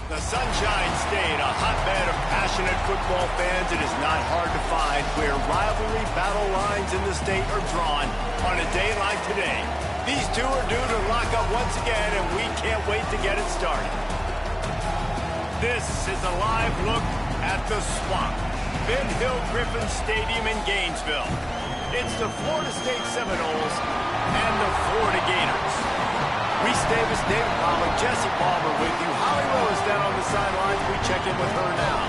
The Sunshine State, a hotbed of passionate football fans. It is not hard to find where rivalry battle lines in the state are drawn on a day like today. These two are due to lock up once again, and we can't wait to get it started. This is a live look at the Swamp, Ben Hill Griffin Stadium in Gainesville. It's the Florida State Seminoles and the Florida Gators. Reese Davis, David Palmer, Jesse Palmer with you. Holly Rose down on the sidelines. We check in with her now.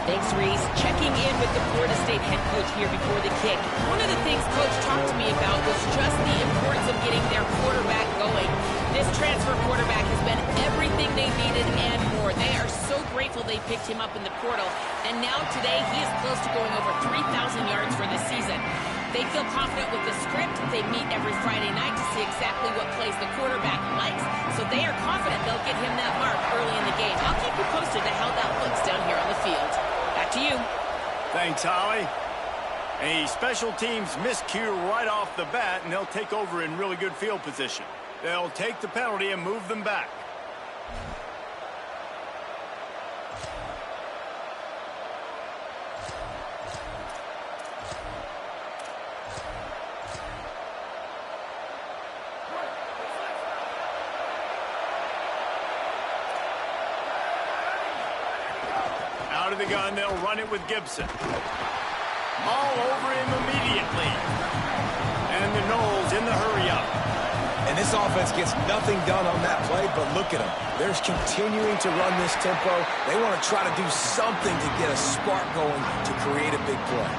Thanks, Reese. Checking in with the Florida State head coach here before the kick. One of the things Coach talked to me about was just the importance of getting their quarterback going. This transfer quarterback has been everything they needed and more. They are so grateful they picked him up in the portal. And now today, he is close to going over 3,000 yards for this season. They feel confident with the script. They meet every Friday night to see exactly what plays the quarterback likes. So they are confident they'll get him that mark early in the game. I'll keep you posted to how that looks down here on the field. Back to you. Thanks, Holly. A special teams miscue right off the bat, and they'll take over in really good field position. They'll take the penalty and move them back. Out of the gun, they'll run it with Gibson. All over him immediately. And the Noles in the hurry-up. And this offense gets nothing done on that play, but look at them. They're continuing to run this tempo. They want to try to do something to get a spark going to create a big play.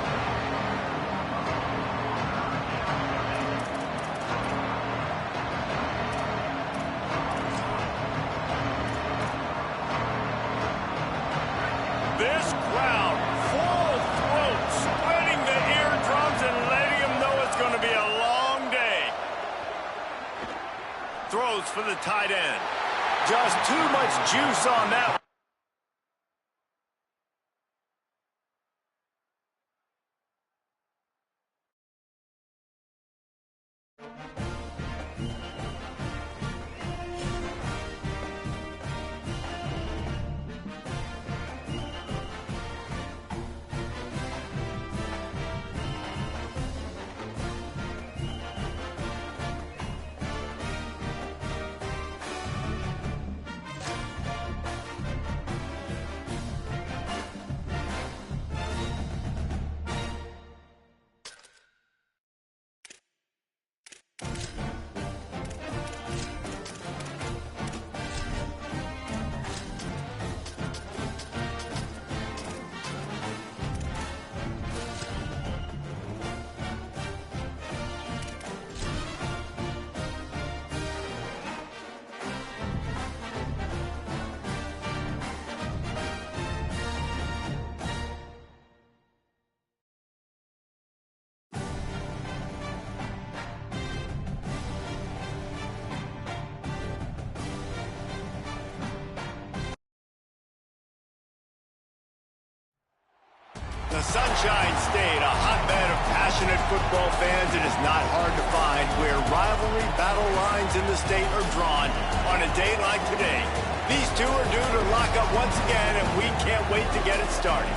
This crowd, full throat, spreading the eardrums and letting them know it's going to be a long day. Throws for the tight end. Just too much juice on that one. The Sunshine State, a hotbed of passionate football fans. It is not hard to find where rivalry battle lines in the state are drawn on a day like today. These two are due to lock up once again, and we can't wait to get it started.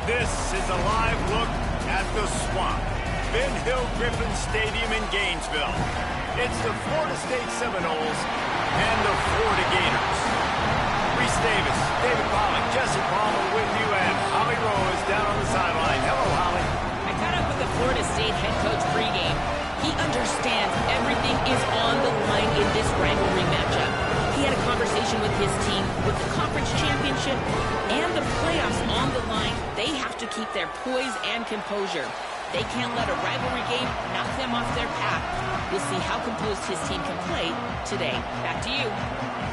This is a live look at the Swamp, Ben Hill Griffin Stadium in Gainesville. It's the Florida State Seminoles and the Florida Gators. Reese Davis, David Pollock, Jesse Palmer with you, and Holly Rose down on the sideline. Hello, Holly. I caught up with the Florida State head coach pregame. He understands everything is on the line in this rivalry matchup. He had a conversation with his team with the conference championship and the playoffs on the line. They have to keep their poise and composure. They can't let a rivalry game knock them off their path. We'll see how composed his team can play today. Back to you.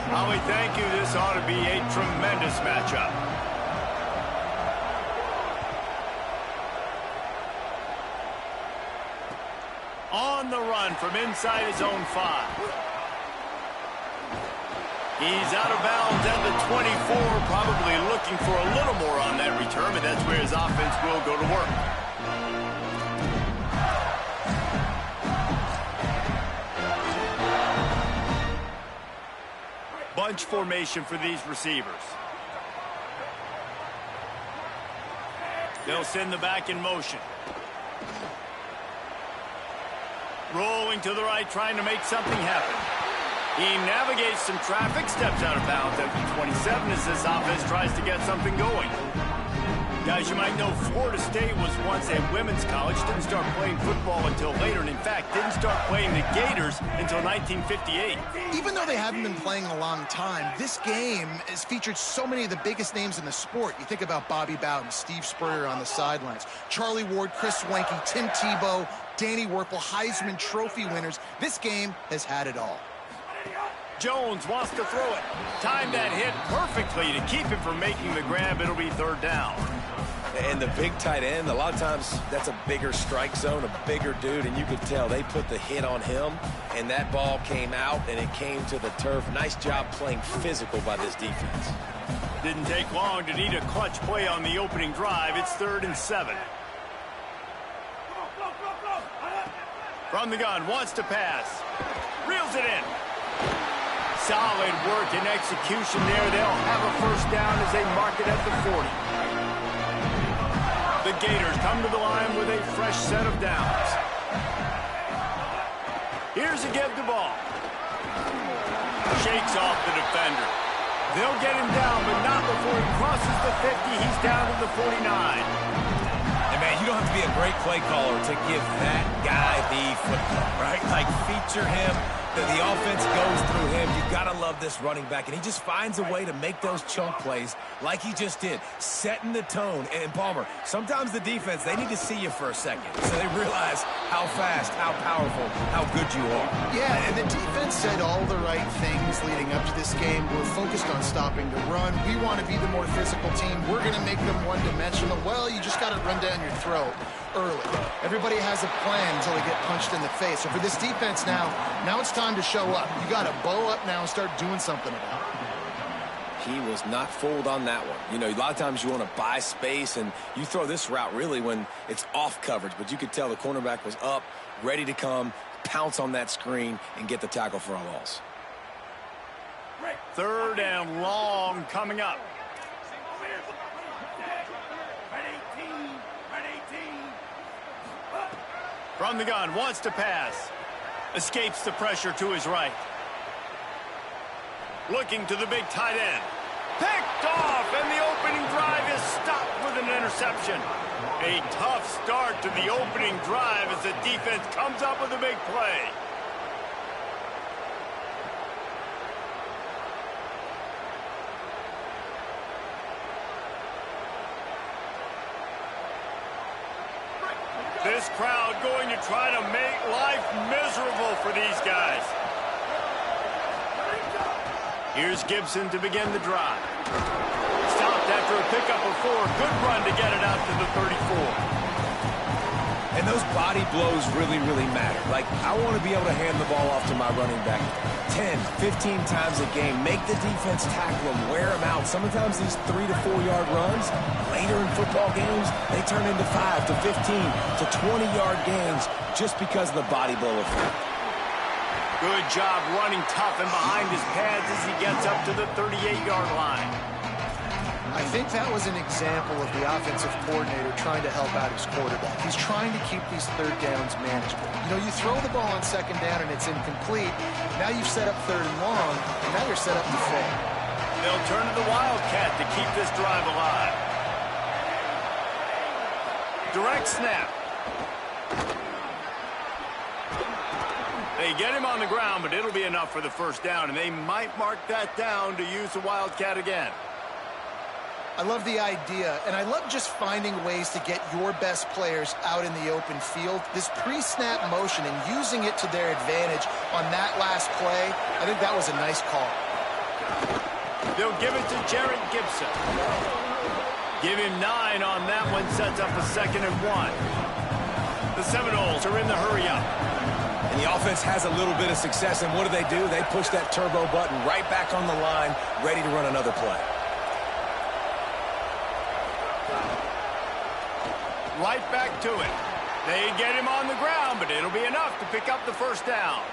Holly, thank you. This ought to be a tremendous matchup. On the run from inside his own 5. He's out of bounds at the 24, probably looking for a little more on that return, but that's where his offense will go to work. bunch formation for these receivers. They'll send the back in motion. Rolling to the right, trying to make something happen. He navigates some traffic, steps out of bounds at the 27 as this offense tries to get something going. Guys, you might know Florida State was once a women's college, didn't start playing football until later, and in fact, didn't start playing the Gators until 1958. Even though they haven't been playing a long time, this game has featured so many of the biggest names in the sport. You think about Bobby Bowden, Steve Spurrier on the sidelines, Charlie Ward, Chris Wenke, Tim Tebow, Danny Werfel, Heisman Trophy winners. This game has had it all. Jones wants to throw it. Timed that hit perfectly to keep him from making the grab. It'll be third down. And the big tight end, a lot of times that's a bigger strike zone, a bigger dude, and you could tell they put the hit on him, and that ball came out, and it came to the turf. Nice job playing physical by this defense. Didn't take long to need a clutch play on the opening drive. It's 3rd and 7. From the gun, wants to pass. Reels it in. Solid work and execution there. They'll have a first down as they mark it at the 40. The Gators come to the line with a fresh set of downs. Here's a give the ball. Shakes off the defender. They'll get him down, but not before he crosses the 50. He's down to the 49. And, man, you don't have to be a great play caller to give that guy the football, right? Like, feature him. The offense goes through him. You've got to love this running back, and he just finds a way to make those chunk plays like he just did, setting the tone. And, Palmer, sometimes the defense, they need to see you for a second so they realize how fast, how powerful, how good you are. Yeah, and the defense said all the right things leading up to this game. We're focused on stopping the run. We want to be the more physical team. We're going to make them one-dimensional. Well, you just got to run down your throat early. Everybody has a plan until they get punched in the face. So for this defense now it's time to show up. You got to bow up now and start doing something about it. He was not fooled on that one. You know, a lot of times you want to buy space, and you throw this route really when it's off coverage, but you could tell the cornerback was up, ready to come, pounce on that screen, and get the tackle for a loss. 3rd and long coming up. From the gun, wants to pass. Escapes the pressure to his right. Looking to the big tight end. Picked off, and the opening drive is stopped with an interception. A tough start to the opening drive as the defense comes up with a big play. This crowd going to try to make life miserable for these guys. Here's Gibson to begin the drive. Stopped after a pickup of 4. Good run to get it out to the 34. And those body blows really, really matter. Like, I want to be able to hand the ball off to my running back 10, 15 times a game. Make the defense tackle him, wear him out. Sometimes these 3 to 4 yard runs, later in football games, they turn into 5 to 15 to 20-yard gains just because of the body blow effect. Good job running tough and behind his pads as he gets up to the 38-yard line. I think that was an example of the offensive coordinator trying to help out his quarterback. He's trying to keep these 3rd downs manageable. You know, you throw the ball on 2nd down and it's incomplete. Now you've set up 3rd and long, and now you're set up to fail. They'll turn to the Wildcat to keep this drive alive. Direct snap. They get him on the ground, but it'll be enough for the first down, and they might mark that down to use the Wildcat again. I love the idea, and I love just finding ways to get your best players out in the open field. This pre-snap motion and using it to their advantage on that last play, I think that was a nice call. They'll give it to Jarrett Gibson. Give him 9 on that one, sets up a 2nd and 1. The Seminoles are in the hurry-up. And the offense has a little bit of success, and what do? They push that turbo button right back on the line, ready to run another play. Right back to it. They get him on the ground, but it'll be enough to pick up the first down.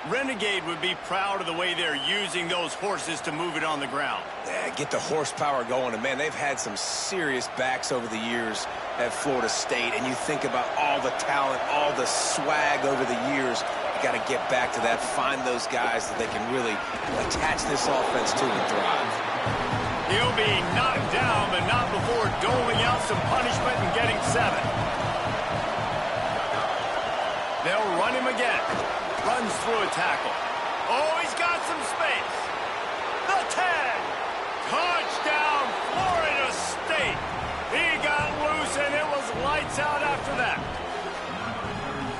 Renegade would be proud of the way they're using those horses to move it on the ground. Yeah, get the horsepower going. And, man, they've had some serious backs over the years at Florida State. And you think about all the talent, all the swag over the years. You got to get back to that, find those guys that they can really attach this offense to and thrive. He'll be knocked down, but not before doling out some punishment and getting 7. They'll run him again. Runs through a tackle. Oh, he's got some space. The 10. Touchdown, Florida State. He got loose, and it was lights out after that.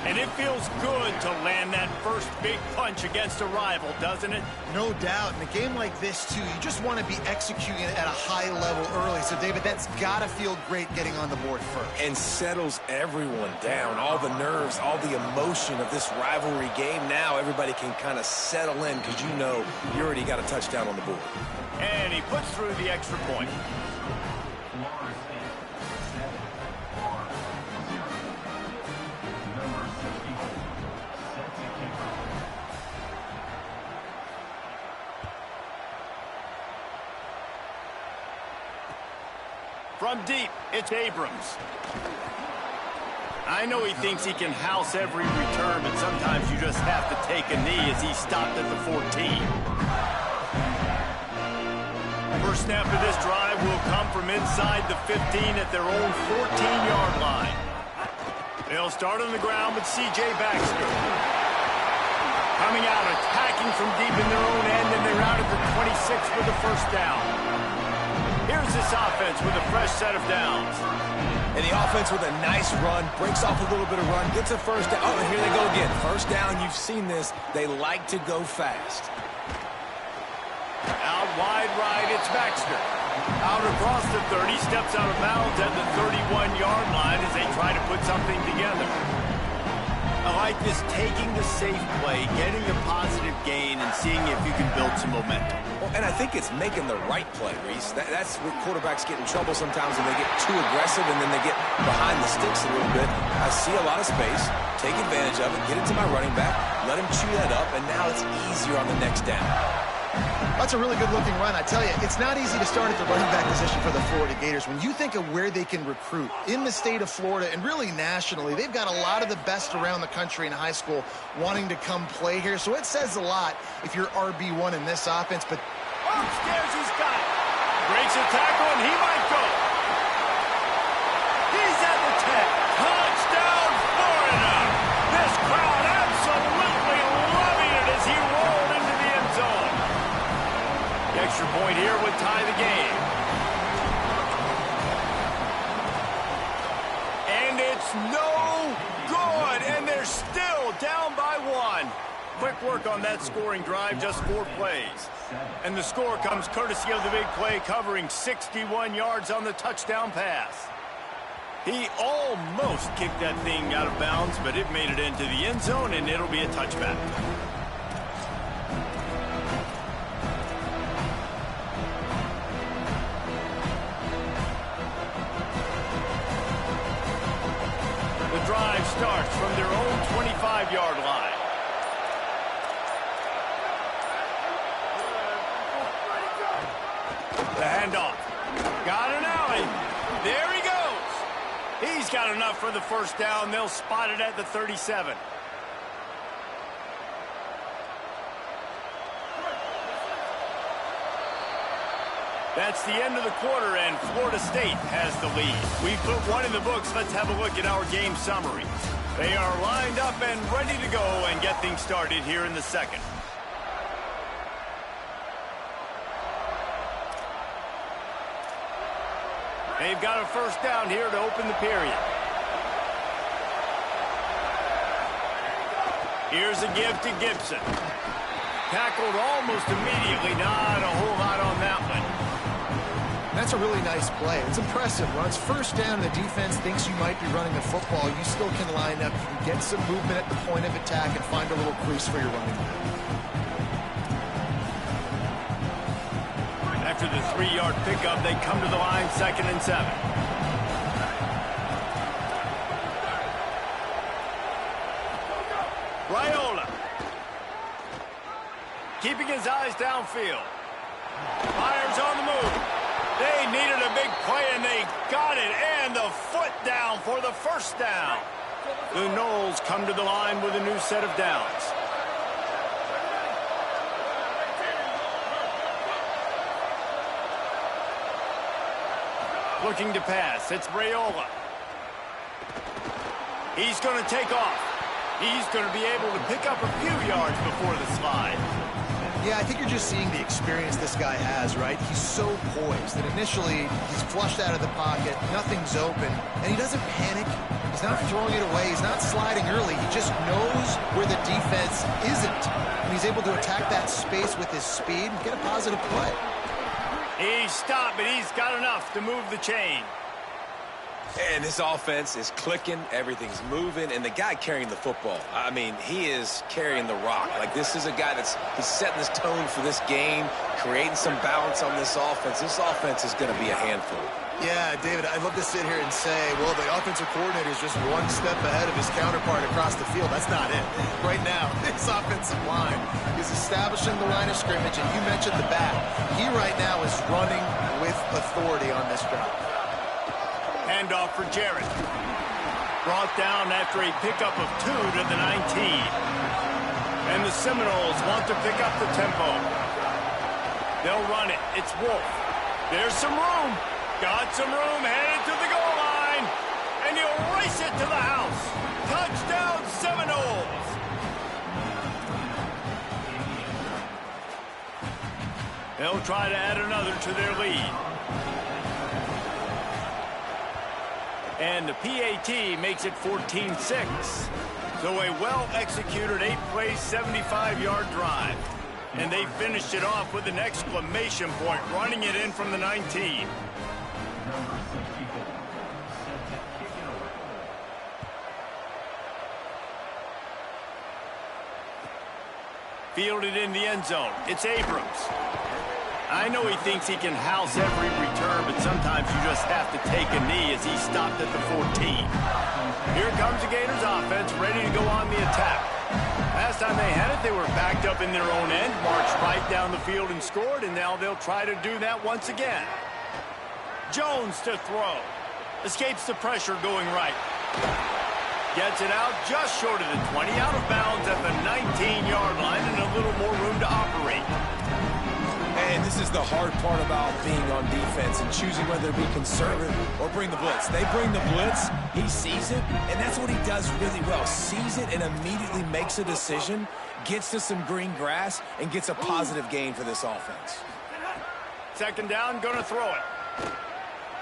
And it feels good to land that first big punch against a rival, doesn't it? No doubt. In a game like this, too, you just want to be executing it at a high level early. So, David, that's got to feel great getting on the board first. And settles everyone down. All the nerves, all the emotion of this rivalry game. Now everybody can kind of settle in because you know you already got a touchdown on the board. And he puts through the extra point. From deep, it's Abrams. I know he thinks he can house every return, but sometimes you just have to take a knee as he stopped at the 14. First snap of this drive will come from inside the 15 at their own 14-yard line. They'll start on the ground with C.J. Baxter. Coming out, attacking from deep in their own end, and they're out at the 26 for the first down. Here's this offense with a fresh set of downs. And the offense with a nice run, breaks off a little bit of run, gets a first down. Oh, and here they go again. First down, you've seen this. They like to go fast. Out wide right, it's Baxter. Out across the 30, steps out of bounds at the 31-yard line as they try to put something together. I like this, taking the safe play, getting a positive gain, and seeing if you can build some momentum. Well, and I think it's making the right play, Reese. That's where quarterbacks get in trouble sometimes when they get too aggressive and then they get behind the sticks a little bit. I see a lot of space, take advantage of it, get it to my running back, let him chew that up, and now it's easier on the next down. That's a really good-looking run. I tell you, it's not easy to start at the running back position for the Florida Gators. When you think of where they can recruit in the state of Florida and really nationally, they've got a lot of the best around the country in high school wanting to come play here. So it says a lot if you're RB1 in this offense. But upstairs, he's got it. Breaks a tackle, and he might go. He's at the 10. Touchdown, Florida. This crowd absolutely loving it as he rolled into the end zone. The extra point here would tie the game. And it's no good, and they're still down by 1. Quick work on that scoring drive, just 4 plays. And the score comes courtesy of the big play, covering 61 yards on the touchdown pass. He almost kicked that thing out of bounds, but it made it into the end zone, and it'll be a touchback. The drive starts from their own 25-yard line. The handoff. Got an alley. There he goes. He's got enough for the first down. They'll spot it at the 37. That's the end of the quarter, and Florida State has the lead. We've put one in the books. Let's have a look at our game summary. They are lined up and ready to go and get things started here in the second. They've got a first down here to open the period. Here's a give to Gibson. Tackled almost immediately. Not a whole lot on that one. that's a really nice play. It's impressive. Runs first down, the defense thinks you might be running the football. You still can line up. You can get some movement at the point of attack and find a little crease for your running back. After the 3-yard pickup, they come to the line, 2nd and 7. Raiola keeping his eyes downfield. Fires on the move. They needed a big play, and they got it. And the foot down for the first down. The Noles come to the line with a new set of downs. Looking to pass. It's Raiola. He's going to take off. He's going to be able to pick up a few yards before the slide. Yeah, I think you're just seeing the experience this guy has, right? He's so poised that initially he's flushed out of the pocket, nothing's open, and he doesn't panic. He's not throwing it away. He's not sliding early. He just knows where the defense isn't, and he's able to attack that space with his speed and get a positive play. He's stopped, but he's got enough to move the chain. And this offense is clicking, everything's moving, and the guy carrying the football, I mean, he is carrying the rock. Like, this is a guy he's setting this tone for this game, creating some balance on this offense. This offense is going to be a handful. Yeah, David, I'd love to sit here and say, well, the offensive coordinator is just one step ahead of his counterpart across the field. That's not it. Right now, this offensive line is establishing the line of scrimmage, and you mentioned the back. He right now is running with authority on this drive. Handoff for Jarrett. Brought down after a pickup of 2 to the 19. And the Seminoles want to pick up the tempo. They'll run it. It's Wolf. There's some room. Got some room, headed to the goal line. And he'll race it to the house. Touchdown, Seminoles. They'll try to add another to their lead. And the PAT makes it 14-6. So a well-executed 8-play, 75-yard drive. And they finished it off with an exclamation point, running it in from the 19. Fielded in the end zone. It's Abrams. I know he thinks he can house every return, but sometimes you just have to take a knee as he stopped at the 14. Here comes the Gators offense, ready to go on the attack. Last time they had it, they were backed up in their own end, marched right down the field and scored, and now they'll try to do that once again. Jones to throw. Escapes the pressure going right. Gets it out just short of the 20, out of bounds at the 19-yard line, and a little more room to operate. And this is the hard part about being on defense and choosing whether to be conservative or bring the blitz. They bring the blitz, he sees it, and that's what he does really well. Sees it and immediately makes a decision, gets to some green grass, and gets a positive gain for this offense. Second down, gonna throw it.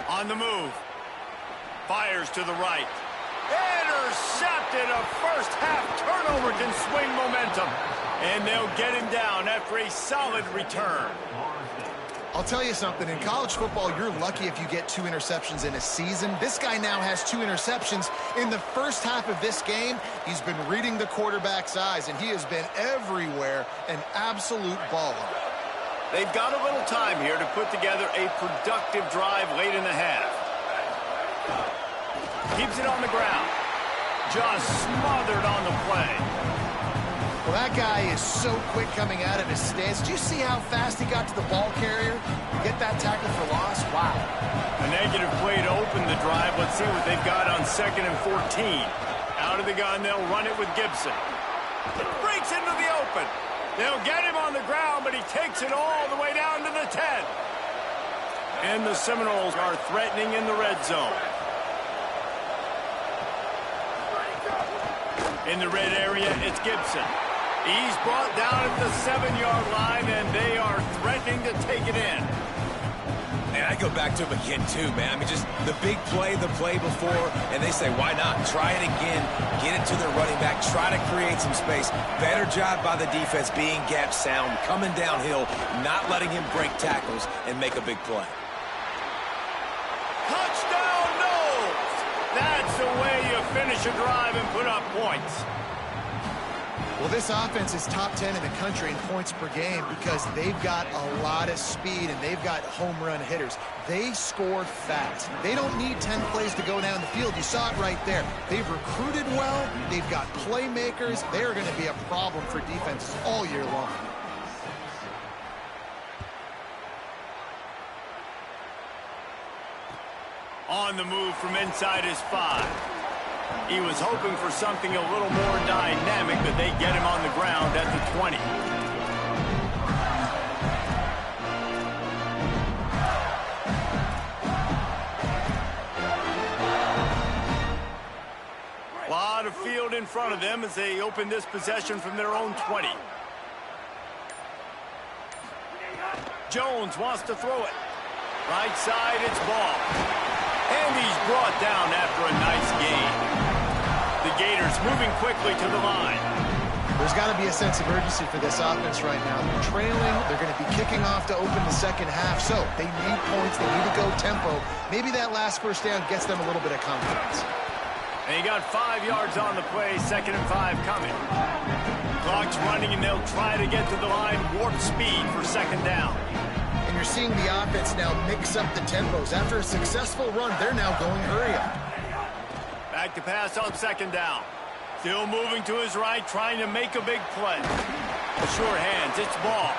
On the move. Fires to the right. Intercepted. A first half turnover can swing momentum. And they'll get him down after a solid return. I'll tell you something, in college football, you're lucky if you get 2 interceptions in a season. This guy now has 2 interceptions. In the first half of this game, he's been reading the quarterback's eyes, and he has been everywhere, an absolute baller. They've got a little time here to put together a productive drive late in the half. Keeps it on the ground. Just smothered on the play. Well, that guy is so quick coming out of his stance. Do you see how fast he got to the ball carrier? Get that tackle for loss? Wow. A negative play to open the drive. Let's see what they've got on 2nd and 14. Out of the gun, they'll run it with Gibson. It breaks into the open. They'll get him on the ground, but he takes it all the way down to the 10. And the Seminoles are threatening in the red zone. In the red area, it's Gibson. He's brought down at the 7-yard line, and they are threatening to take it in. And I go back to him again, too, man. I mean, just the big play, the play before, and they say, why not? Try it again. Get it to their running back. Try to create some space. Better job by the defense being gap sound, coming downhill, not letting him break tackles and make a big play. Touchdown, Noles! That's the way you finish a drive and put up points. Well, this offense is top 10 in the country in points per game because they've got a lot of speed and they've got home run hitters. They score fast. They don't need 10 plays to go down the field. You saw it right there. They've recruited well. They've got playmakers. They're going to be a problem for defenses all year long. On the move from inside his 5. He was hoping for something a little more dynamic, but they get him on the ground at the 20. A lot of field in front of them as they open this possession from their own 20. Jones wants to throw it. Right side, it's ball. And he's brought down after a nice gain. The Gators moving quickly to the line. There's got to be a sense of urgency for this offense right now. They're trailing. They're going to be kicking off to open the second half. So they need points. They need to go tempo. Maybe that last first down gets them a little bit of confidence. And he got 5 yards on the play. 2nd and 5 coming. Clock's running, and they'll try to get to the line. Warp speed for 2nd down. And you're seeing the offense now mix up the tempos. After a successful run, they're now going hurry up. Back to pass on 2nd down. Still moving to his right, trying to make a big play. Sure hands, it's ball.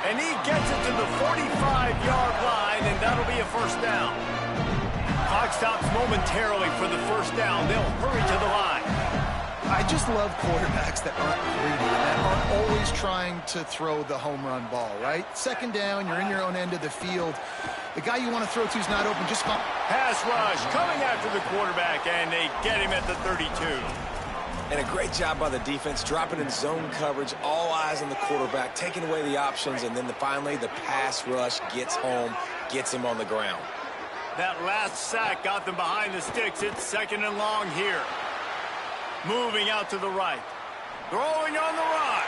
And he gets it to the 45-yard line, and that'll be a 1st down. Clock stops momentarily for the 1st down. They'll hurry to the line. I just love quarterbacks that aren't greedy, that aren't always trying to throw the home run ball, right? 2nd down, you're in your own end of the field. The guy you want to throw to is not open. Just pass rush coming after the quarterback, and they get him at the 32. And a great job by the defense, dropping in zone coverage, all eyes on the quarterback, taking away the options, and then finally the pass rush gets home, gets him on the ground. That last sack got them behind the sticks. It's 2nd and long here. Moving out to the right. Throwing on the run.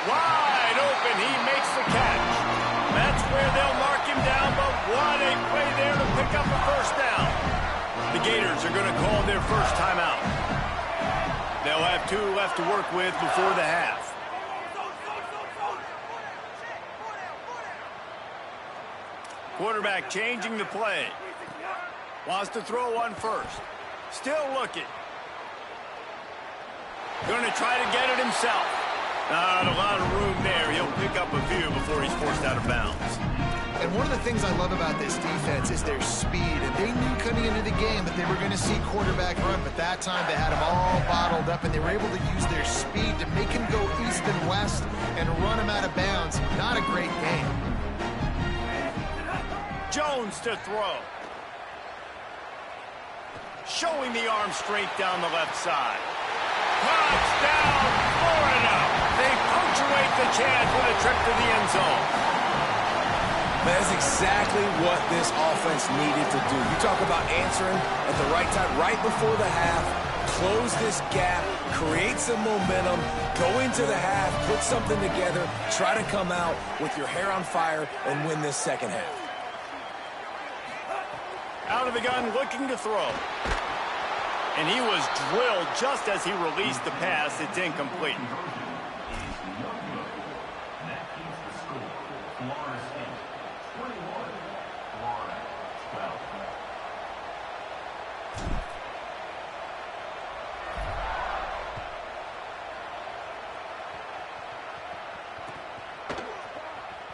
Wide open. He makes the catch. That's where they'll mark him down, but what a play there to pick up a 1st down. The Gators are going to call their first timeout. They'll have 2 left to work with before the half. Quarterback changing the play. Wants to throw one first. Still looking. Going to try to get it himself. Not a lot of room there. He'll pick up a few before he's forced out of bounds. And one of the things I love about this defense is their speed. And they knew coming into the game that they were going to see quarterback run, but that time they had him all bottled up, and they were able to use their speed to make him go east and west and run him out of bounds. Not a great game. Jones to throw. Showing the arm strength down the left side. Touchdown, Florida. They punctuate the chance with a trip to the end zone. That's exactly what this offense needed to do. You talk about answering at the right time, right before the half, close this gap, create some momentum, go into the half, put something together, try to come out with your hair on fire and win this second half. Out of the gun, looking to throw. And he was drilled just as he released the pass. It's incomplete.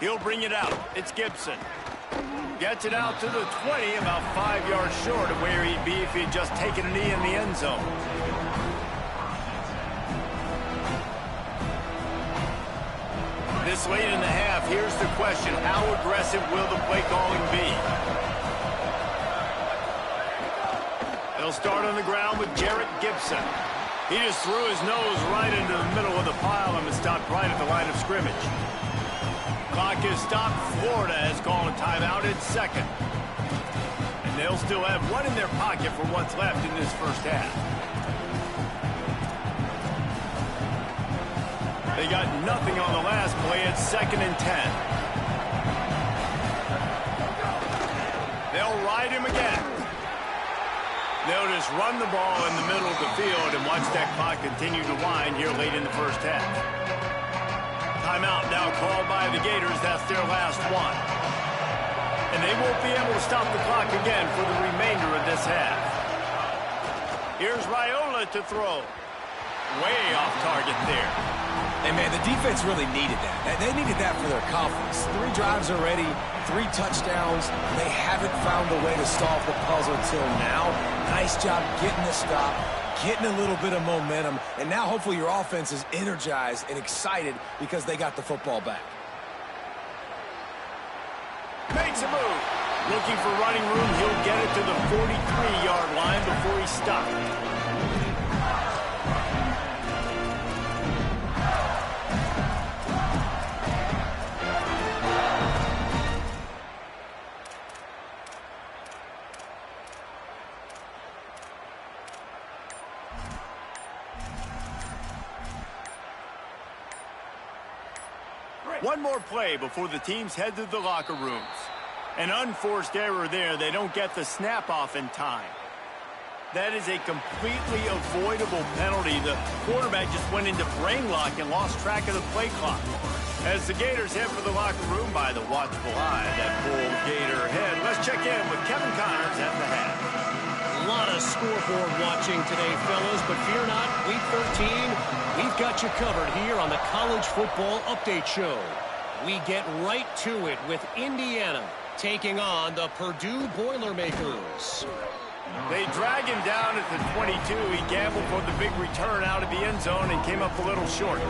He'll bring it out. It's Gibson. Gets it out to the 20, about 5 yards short of where he'd be if he'd just taken a knee in the end zone. This late in the half, here's the question. How aggressive will the play calling be? They'll start on the ground with Jarrett Gibson. He just threw his nose right into the middle of the pile and was stopped right at the line of scrimmage. Clock is stopped. Florida has called a timeout at 2nd. And they'll still have one in their pocket for what's left in this first half. They got nothing on the last play. It's 2nd and 10. They'll ride him again. They'll just run the ball in the middle of the field and watch that clock continue to wind here late in the first half. Timeout now called by the Gators. That's their last one. And they won't be able to stop the clock again for the remainder of this half. Here's Raiola to throw. Way off target there. And, man, the defense really needed that. They needed that for their confidence. 3 drives already, 3 touchdowns. They haven't found a way to solve the puzzle till now. Nice job getting the stop, getting a little bit of momentum, and now hopefully your offense is energized and excited because they got the football back. Makes a move. Looking for running room. He'll get it to the 43-yard line before he stops. One more play before the teams head to the locker rooms. An unforced error there. They don't get the snap off in time. That is a completely avoidable penalty. The quarterback just went into brain lock and lost track of the play clock. As the Gators head for the locker room by the watchful eye, that bull Gator head. Let's check in with Kevin Connors at the half. A lot of scoreboard watching today, fellas, but fear not, Week 13, we've got you covered here on the College Football Update Show. We get right to it with Indiana taking on the Purdue Boilermakers. They drag him down at the 22. He gambled for the big return out of the end zone and came up a little short.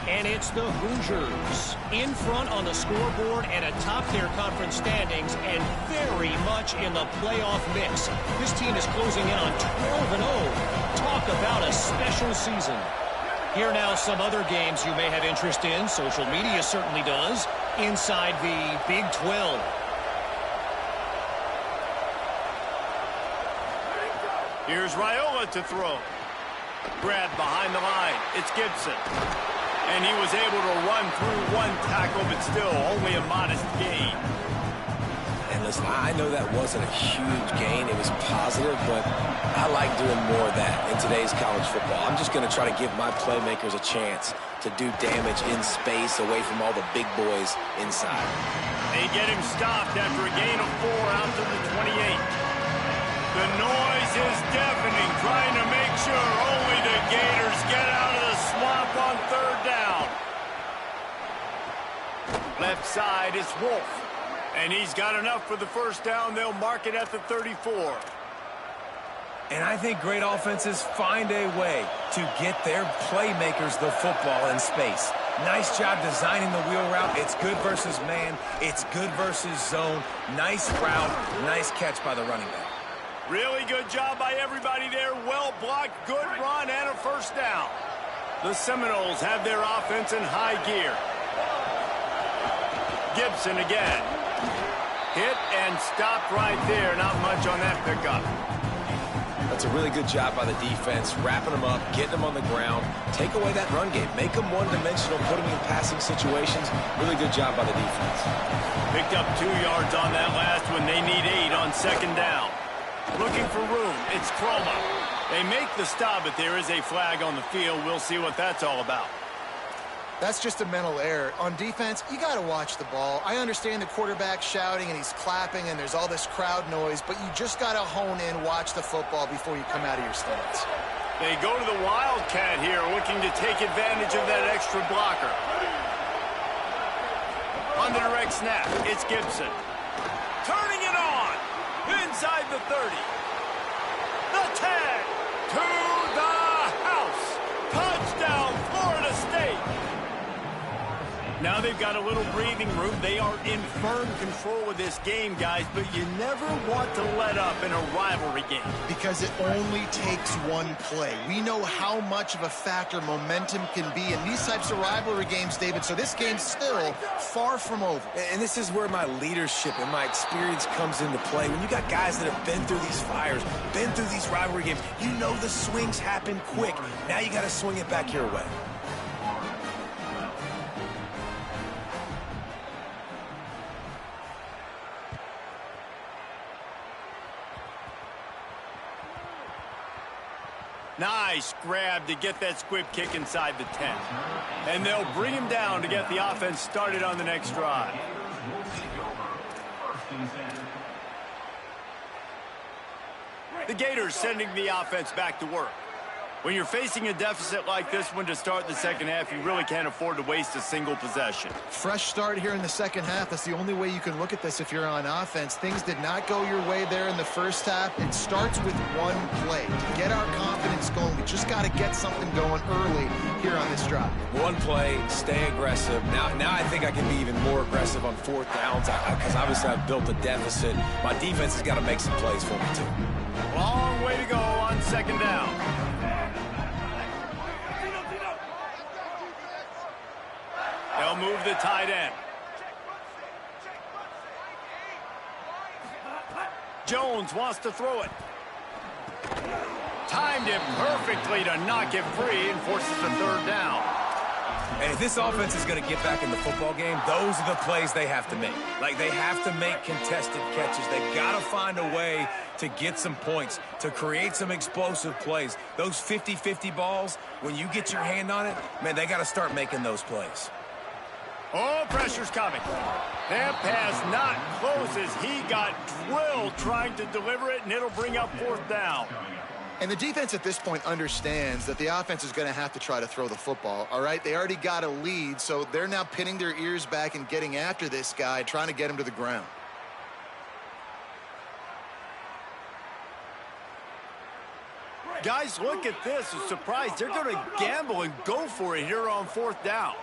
And it's the Hoosiers in front on the scoreboard and atop their conference standings and very much in the playoff mix. This team is closing in on 12-0. Talk about a special season. Here now some other games you may have interest in. Social media certainly does. Inside the Big 12. Here's Raiola to throw. Grabbed behind the line. It's Gibson. And he was able to run through one tackle, but still only a modest gain. And listen, I know that wasn't a huge gain. It was positive, but I like doing more of that in today's college football. I'm just going to try to give my playmakers a chance to do damage in space away from all the big boys inside. They get him stopped after a gain of 4 out to the 28. The noise is deafening, trying to make sure only the Gators get out of the swamp on 3rd down. Left side is Wolf. And he's got enough for the first down. They'll mark it at the 34. And I think great offenses find a way to get their playmakers the football in space. Nice job designing the wheel route. It's good versus man. It's good versus zone. Nice route. Nice catch by the running back. Really good job by everybody there. Well blocked, good run, and a first down. The Seminoles have their offense in high gear. Gibson again. Hit and stopped right there. Not much on that pickup. That's a really good job by the defense, wrapping them up, getting them on the ground. Take away that run game. Make them one-dimensional, put them in passing situations. Really good job by the defense. Picked up 2 yards on that last one. They need 8 on 2nd down. Looking for room. It's Croma. They make the stop, but there is a flag on the field. We'll see what that's all about. That's just a mental error. On defense, you got to watch the ball. I understand the quarterback shouting and he's clapping and there's all this crowd noise, but you just got to hone in, watch the football before you come out of your stance. They go to the Wildcat here, looking to take advantage of that extra blocker. On the direct snap, it's Gibson. Turning it on. Inside the 30. The 10. To the house. Touchdown, Florida State. Now they've got a little breathing room. They are in firm control of this game, guys, but you never want to let up in a rivalry game. Because it only takes one play. We know how much of a factor momentum can be in these types of rivalry games, David, so this game's still far from over. And this is where my leadership and my experience comes into play. When you got guys that have been through these fires, been through these rivalry games, you know the swings happen quick. Now you got to swing it back your way. Nice grab to get that squib kick inside the 10. And they'll bring him down to get the offense started on the next drive. The Gators sending the offense back to work. When you're facing a deficit like this one to start the second half, you really can't afford to waste a single possession. Fresh start here in the second half. That's the only way you can look at this if you're on offense. Things did not go your way there in the first half. It starts with one play. To get our confidence going, we just got to get something going early here on this drive. One play, stay aggressive. Now I think I can be even more aggressive on fourth downs because obviously I've built a deficit. My defense has got to make some plays for me too. Long way to go on second down. They'll move the tight end. Jones wants to throw it. Timed it perfectly to knock it free and forces the third down. And if this offense is going to get back in the football game, those are the plays they have to make. Like, they have to make contested catches. They got to find a way to get some points, to create some explosive plays. Those 50-50 balls, when you get your hand on it, man, they got to start making those plays. Oh, pressure's coming. That pass not close as he got drilled trying to deliver it, and it'll bring up fourth down. And the defense at this point understands that the offense is going to have to try to throw the football, all right? They already got a lead, so they're now pinning their ears back and getting after this guy, trying to get him to the ground. Guys, look at this. I'm surprised. They're going to gamble and go for it here on fourth down.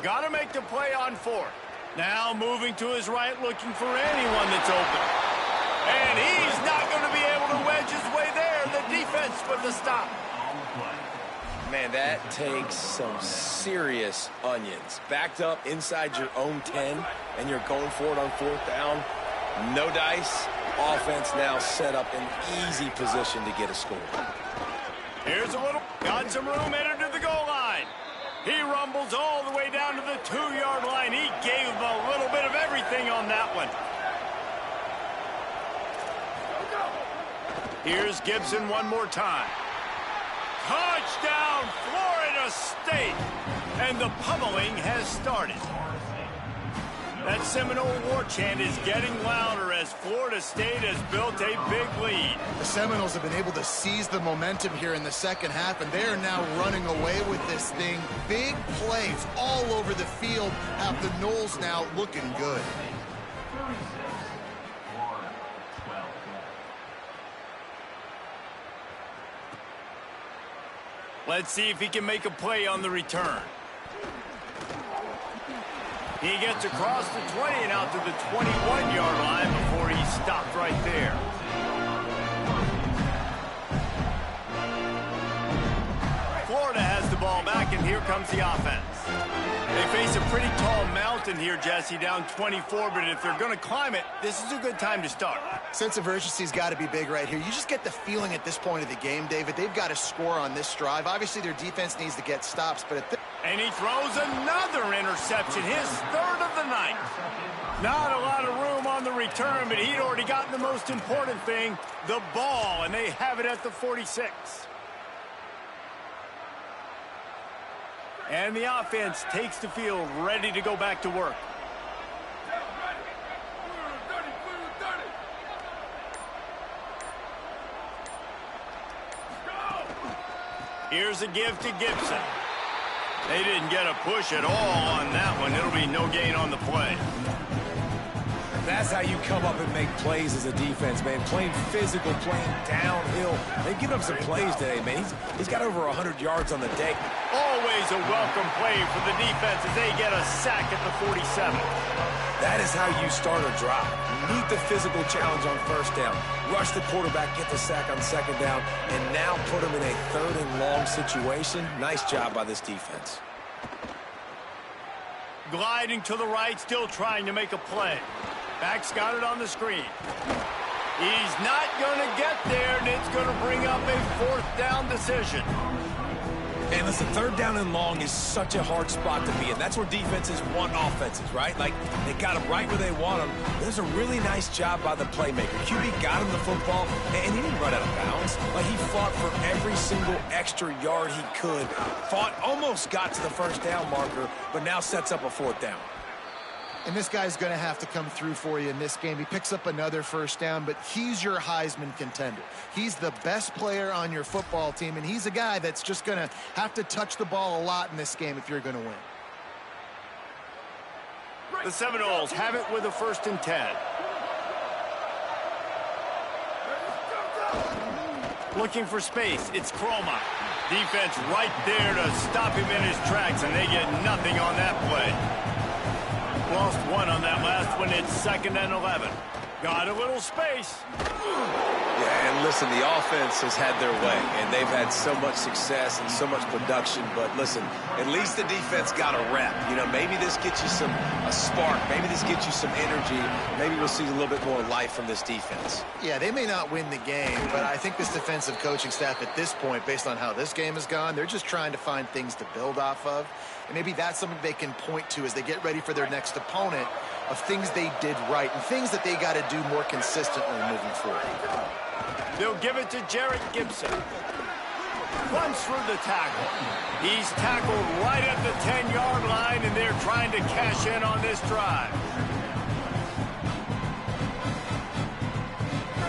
Got to make the play on fourth. Now moving to his right, looking for anyone that's open. And he's not going to be able to wedge his way there. The defense with the stop. Man, that takes some serious onions. Backed up inside your own 10, and you're going for it on fourth down. No dice. Offense now set up an easy position to get a score. Here's a little. Got some room headed to the goal line. He rumbles all the way down to the 2-yard line. He gave him a little bit of everything on that one. Here's Gibson one more time. Touchdown, Florida State. And the pummeling has started. That Seminole war chant is getting louder as Florida State has built a big lead. The Seminoles have been able to seize the momentum here in the second half, and they are now running away with this thing. Big plays all over the field have the Noles now looking good. Let's see if he can make a play on the return. He gets across the 20 and out to the 21-yard line before he stopped right there. Florida has the ball back, and here comes the offense. They face a pretty tall mountain here, Jesse, down 24, but if they're going to climb it, this is a good time to start. Sense of urgency's got to be big right here. You just get the feeling at this point of the game, David, they've got to score on this drive. Obviously, their defense needs to get stops, but at this... And he throws another interception, his third of the night. Not a lot of room on the return, but he'd already gotten the most important thing, the ball, and they have it at the 46. And the offense takes the field, ready to go back to work. Here's a give to Gibson. They didn't get a push at all on that one. It'll be no gain on the play. That's how you come up and make plays as a defense, man. Playing physical, playing downhill. They've given up some plays today, man. He's got over 100 yards on the day. Always a welcome play for the defense as they get a sack at the 47. That is how you start a drive. Meet the physical challenge on first down. Rush the quarterback, get the sack on second down, and now put him in a third and long situation. Nice job by this defense. Gliding to the right, still trying to make a play. Back's got it on the screen. He's not going to get there, and it's going to bring up a fourth down decision. And listen, third down and long is such a hard spot to be in. That's where defenses want offenses, right? Like, they got them right where they want them. There's a really nice job by the playmaker. QB got him the football, and he didn't run out of bounds. Like, he fought for every single extra yard he could. Almost got to the first down marker, but now sets up a fourth down. And this guy's going to have to come through for you in this game. He picks up another first down, but he's your Heisman contender. He's the best player on your football team, and he's a guy that's just going to have to touch the ball a lot in this game if you're going to win. The Seminoles have it with a 1st and 10. Looking for space, it's Croma. Defense right there to stop him in his tracks, and they get nothing on that play. Lost one on that last one. It's 2nd and 11. Got a little space. Yeah, and listen, the offense has had their way, and they've had so much success and so much production. But listen, at least the defense got a rep. You know, maybe this gets you a spark. Maybe this gets you some energy. Maybe we'll see a little bit more life from this defense. Yeah, they may not win the game, but I think this defensive coaching staff at this point, based on how this game has gone, they're just trying to find things to build off of. And maybe that's something they can point to as they get ready for their next opponent, of things they did right and things that they got to do more consistently moving forward. They'll give it to Jarrett Gibson. Runs through the tackle. He's tackled right at the 10-yard line, and they're trying to cash in on this drive.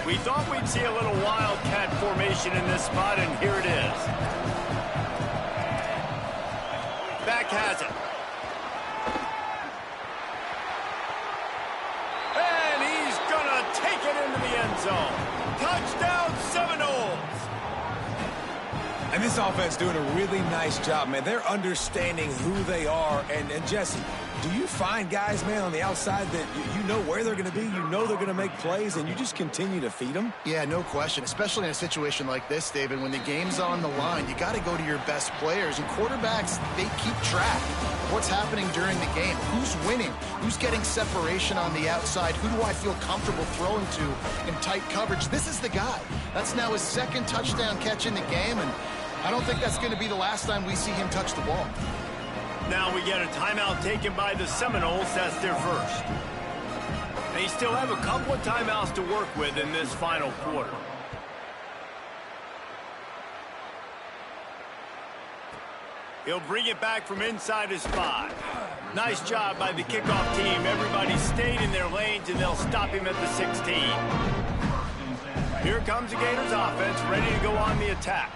We thought we'd see a little wildcat formation in this spot, and here it is. Back has it. And he's gonna take it into the end zone. Touchdown, Seminoles! And this offense doing a really nice job, man. They're understanding who they are. And Jesse, do you find guys, man, on the outside that you know where they're going to be, you know they're going to make plays, and you just continue to feed them? Yeah, no question, especially in a situation like this, David. When the game's on the line, you got to go to your best players. And quarterbacks, they keep track of what's happening during the game. Who's winning? Who's getting separation on the outside? Who do I feel comfortable throwing to in tight coverage? This is the guy. That's now his 2nd touchdown catch in the game, and I don't think that's going to be the last time we see him touch the ball. Now we get a timeout taken by the Seminoles. That's their first. They still have a couple of timeouts to work with in this final quarter. He'll bring it back from inside his 5. Nice job by the kickoff team. Everybody stayed in their lanes, and they'll stop him at the 16. Here comes the Gators offense, ready to go on the attack.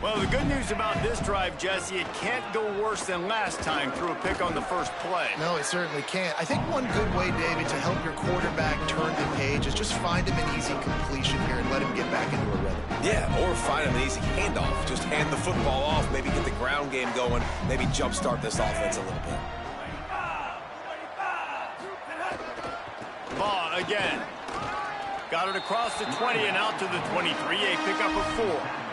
Well, the good news about this drive, Jesse, it can't go worse than last time through a pick on the first play. No, it certainly can't. I think one good way, David, to help your quarterback turn the page is just find him an easy completion here and let him get back into a rhythm. Yeah, or find him an easy handoff. Just hand the football off, maybe get the ground game going, maybe jumpstart this offense a little bit. Ball again. Got it across the 20 and out to the 23, a pickup of 4.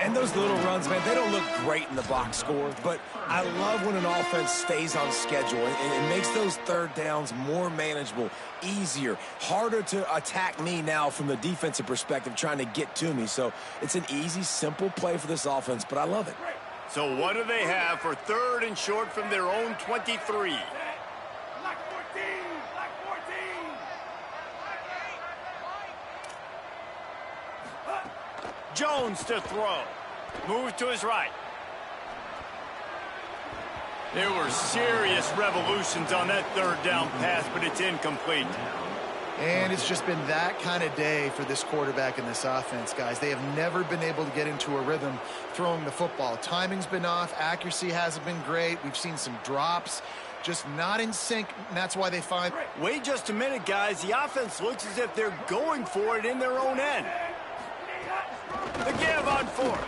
And those little runs, man, they don't look great in the box score, but I love when an offense stays on schedule. It makes those third downs more manageable, easier, harder to attack me now from the defensive perspective, trying to get to me. So it's an easy, simple play for this offense, but I love it. So what do they have for 3rd and short from their own 23? Jones to throw. Move to his right. There were serious revolutions on that 3rd down pass, but it's incomplete. And it's just been that kind of day for this quarterback and this offense, guys. They have never been able to get into a rhythm throwing the football. Timing's been off. Accuracy hasn't been great. We've seen some drops. Just not in sync, and that's why they find... Wait just a minute, guys. The offense looks as if they're going for it in their own end. The give on 4th.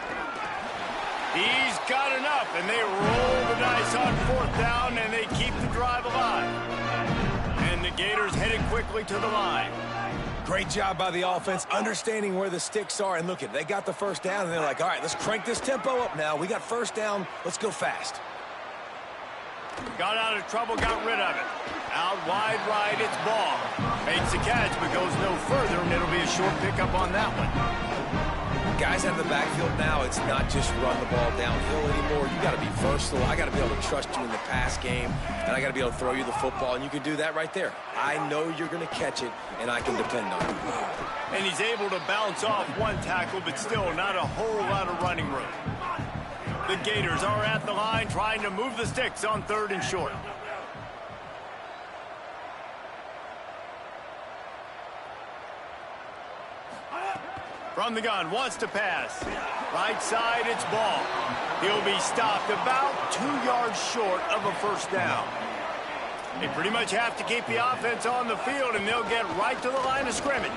He's got enough, and they roll the dice on 4th down, and they keep the drive alive. And the Gators headed quickly to the line. Great job by the offense, understanding where the sticks are. And look, they got the 1st down, and they're like, all right, let's crank this tempo up now. We got 1st down. Let's go fast. Got out of trouble, got rid of it. Out wide right, it's Ball. Makes the catch, but goes no further, and it'll be a short pickup on that one. Guys out of the backfield now, it's not just run the ball downhill anymore. You got to be versatile. I got to be able to trust you in the pass game, and I got to be able to throw you the football, and you can do that right there. I know you're going to catch it, and I can depend on it. And he's able to bounce off one tackle, but still not a whole lot of running room. The Gators are at the line trying to move the sticks on 3rd and short. From the gun, wants to pass. Right side, it's ball. He'll be stopped about 2 yards short of a first down. They pretty much have to keep the offense on the field, and they'll get right to the line of scrimmage.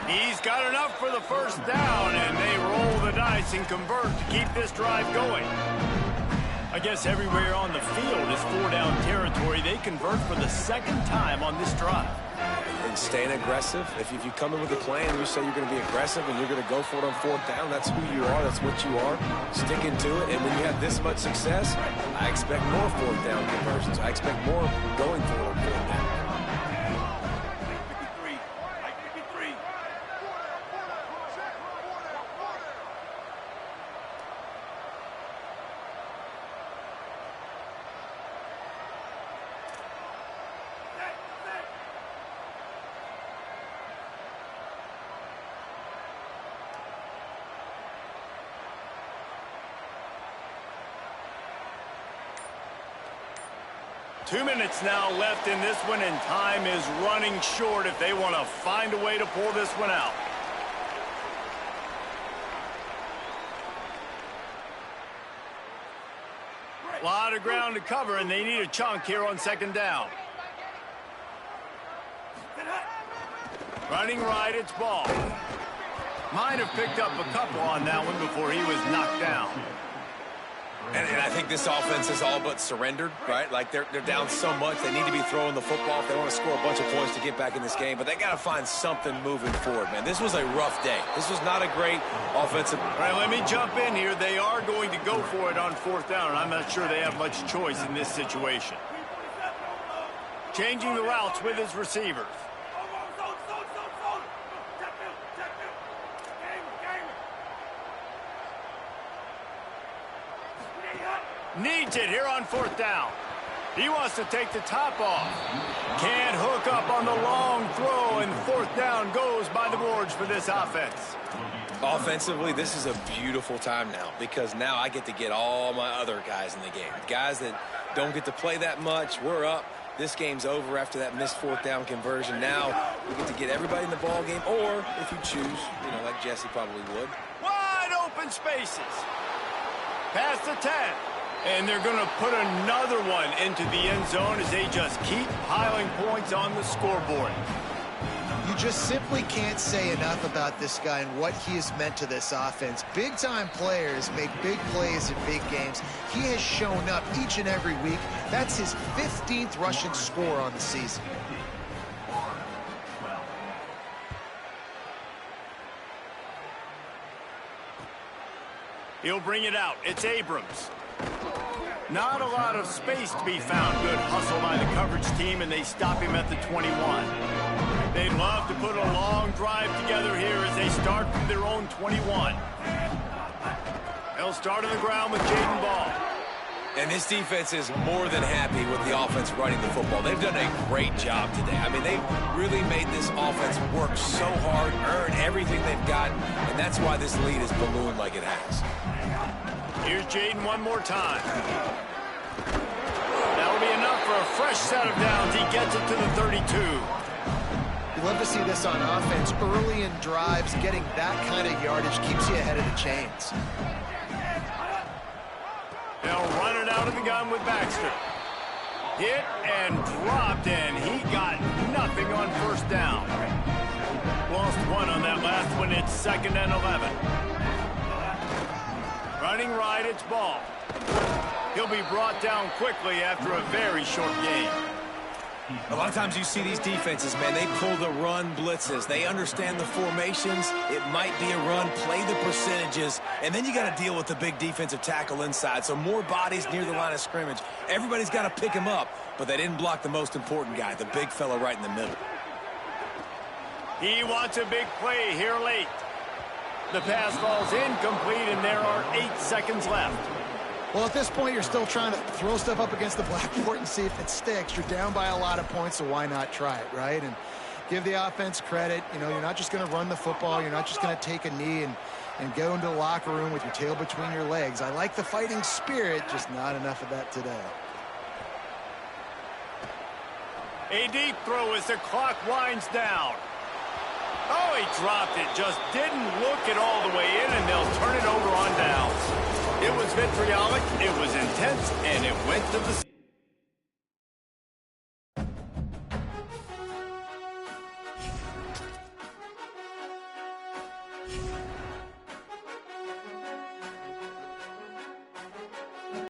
He's got enough for the first down, and they roll the dice and convert to keep this drive going. I guess everywhere on the field is 4-down territory. They convert for the second time on this drive. And staying aggressive. If you come in with a plan, you say you're going to be aggressive and you're going to go for it on 4th down, that's who you are, that's what you are. Sticking to it, and when you have this much success, I expect more 4th down conversions. I expect more going for it on 4th down. Two minutes now left in this one, and time is running short if they want to find a way to pull this one out. A lot of ground to cover, and they need a chunk here on 2nd down. Running right, it's ball. Might have picked up a couple on that one before he was knocked down. And I think this offense is all but surrendered, right? Like they're down so much, they need to be throwing the football if they want to score a bunch of points to get back in this game. But they got to find something moving forward, man. This was a rough day. This was not a great offensive. All right, let me jump in here. They are going to go for it on 4th down, and I'm not sure they have much choice in this situation. Changing the routes with his receivers. Needs it here on 4th down. He wants to take the top off. Can't hook up on the long throw, and 4th down goes by the boards for this offense. Offensively, this is a beautiful time now because now I get to get all my other guys in the game. Guys that don't get to play that much, we're up. This game's over after that missed 4th down conversion. Now we get to get everybody in the ball game, or if you choose, like Jesse probably would. Wide open spaces. Past the 10. And they're going to put another one into the end zone as they just keep piling points on the scoreboard. You just simply can't say enough about this guy and what he has meant to this offense. Big-time players make big plays in big games. He has shown up each and every week. That's his 15th rushing score on the season. He'll bring it out. It's Abrams. Not a lot of space to be found. Good hustle by the coverage team, and they stop him at the 21. They'd love to put a long drive together here as they start from their own 21. They'll start on the ground with Jaden Ball. And this defense is more than happy with the offense running the football. They've done a great job today. I mean, they've really made this offense work so hard, earn everything they've got, and that's why this lead is ballooned like it has. Here's Jaden one more time. That'll be enough for a fresh set of downs. He gets it to the 32. You love to see this on offense. Early in drives, getting that kind of yardage keeps you ahead of the chains. They'll run it out of the gun with Baxter. Hit and dropped, and he got nothing on 1st down. Lost one on that last one. It's 2nd and 11. Running right, it's Ball. He'll be brought down quickly after a very short game. A lot of times you see these defenses, man, they pull the run blitzes. They understand the formations. It might be a run, play the percentages, and then you got to deal with the big defensive tackle inside. So more bodies near the line of scrimmage. Everybody's got to pick him up, but they didn't block the most important guy, the big fella right in the middle. He wants a big play here late. The pass falls incomplete, and there are 8 seconds left. Well, at this point, you're still trying to throw stuff up against the blackboard and see if it sticks. You're down by a lot of points, so why not try it, right? And give the offense credit. You're not just going to run the football. You're not just going to take a knee and go into the locker room with your tail between your legs. I like the fighting spirit, just not enough of that today. A deep throw as the clock winds down. Oh, he dropped it. Just didn't look it all the way in, and they'll turn it over on downs. It was vitriolic, it was intense, and it went to the...